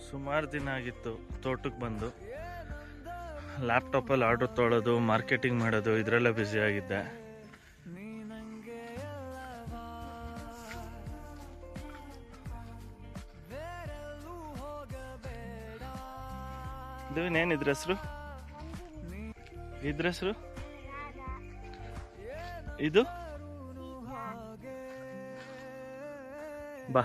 ಸುಮಾರು ದಿನ ಆಗಿತ್ತು ತೋಟಕ್ಕೆ ಬಂದು. ಲ್ಯಾಪ್ಟಾಪಲ್ಲಿ ಆರ್ಡರ್ ತೊಗೊಳೋದು, ಮಾರ್ಕೆಟಿಂಗ್ ಮಾಡೋದು, ಇದರಲ್ಲೇ ಬ್ಯುಸಿ ಆಗಿದ್ದೆ. ದಿವಿನ್, ಇದ್ರ ಹೆಸರು? ಇದ್ರ ಹೆಸರು ಇದು? ಬಾ.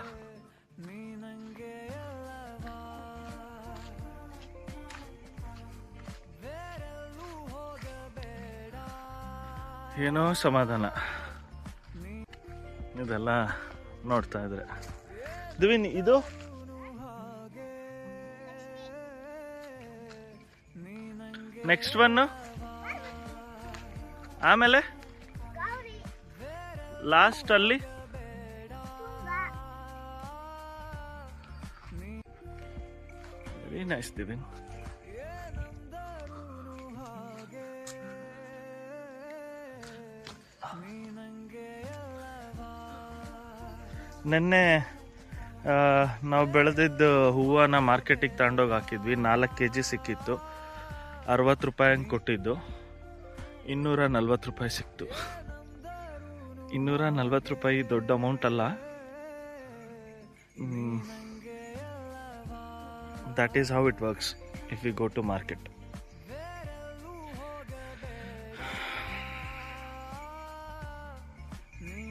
ಏನೋ ಸಮಾಧಾನ ಇದೆಲ್ಲ ನೋಡ್ತಾ ಇದ್ರೆ. ದಿವಿನ್, ಇದು ನೆಕ್ಸ್ಟ್ ಒನ್. ಆಮೇಲೆ ಲಾಸ್ಟ್ ಅಲ್ಲಿ ವೆರಿ ನೈಸ್ ದಿವಿನ್. ನೆನ್ನೆ ನಾವು ಬೆಳೆದಿದ್ದು ಹೂವನ್ನ ಮಾರ್ಕೆಟಿಗೆ ತಗೊಂಡೋಗಿ ಹಾಕಿದ್ವಿ. 4 kg ಸಿಕ್ಕಿತ್ತು. 60 ರೂಪಾಯಿ ಹಂಗೆ ಕೊಟ್ಟಿದ್ದು. 240 ರೂಪಾಯಿ ಸಿಕ್ತು. 240 ರೂಪಾಯಿ ದೊಡ್ಡ ಅಮೌಂಟ್ ಅಲ್ಲ. That is how it works if you go to market.